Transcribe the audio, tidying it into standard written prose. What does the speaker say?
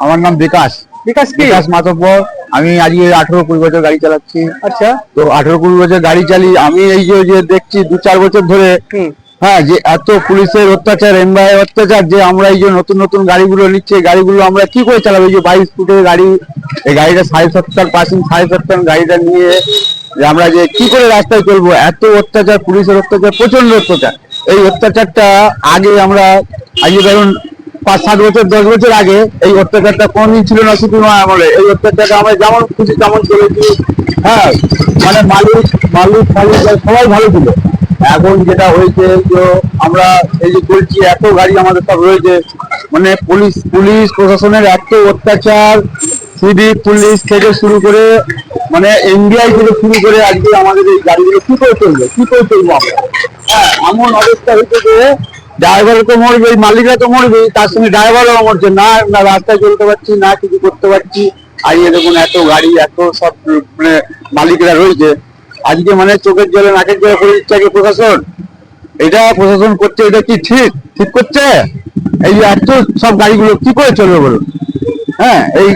আমার নাম বিকাশ। বিকাশ কি? বিকাশ মাতব্বর। আমি আজকে 18-20 বছর গাড়ি চালাচ্ছি। আচ্ছা। তো 18-20 বছর গাড়ি চালিয়ে আমি এই যে দেখছি 2-4 বছর ধরে, হ্যাঁ, যে এত পুলিশের অত্যাচার, এমবাই অত্যাচার, যে আমরা এই যে নতুন নতুন গাড়িগুলো নিচ্ছে, গাড়িগুলো আমরা কি করে চালাবো? এই যে 22 ফুটের গাড়ি, এই গাড়িটা 7.5 পাসিং 7.5 গাড়িটা নিয়ে যে আমরা যে কি করে রাস্তায় চলবো? এত অত্যাচার, পুলিশের অত্যাচার, প্রচন্ড অত্যাচার। এই অত্যাচারটা আগে আমরা, আজকে ধরুন 5-7 বছর 10 বছর আগে এই অত্যাচারটা কোনদিন ছিল না সিপিএম আমলে। এই অত্যাচারটা আমরা যেমন খুশি তেমন চলেছি, হ্যাঁ, মানে মালিক মালিক মালিক সবাই ভালো ছিল। এখন যেটা হয়েছে যে আমরা এই যে বলছি, এত গাড়ি আমাদের সব রয়েছে, মানে পুলিশ পুলিশ প্রশাসনের এত অত্যাচার, সিভিক পুলিশ থেকে শুরু করে, মানে এনডিআই থেকে শুরু করে, আজকে আমাদের এই গাড়িগুলো কি করে চলবে, কি করে চলবো আমরা? হ্যাঁ, এমন অবস্থা হয়েছে যে ড্রাইভারও তো মরবে, মালিকরা তো মরবে, তার সঙ্গে ড্রাইভারও মরছে না, না রাস্তায় চলতে পারছি, না কিছু করতে পারছি। আর এই দেখুন এত গাড়ি, এত সব মানে মালিকরা রয়েছে, আজকে মানে চোখের জলে নাকের জলে করে দিচ্ছে আগে প্রশাসন। এটা প্রশাসন করছে, এটা কি ঠিক ঠিক করছে? এই যে এত সব গাড়িগুলো কি করে চলবে বলুন? হ্যাঁ, এই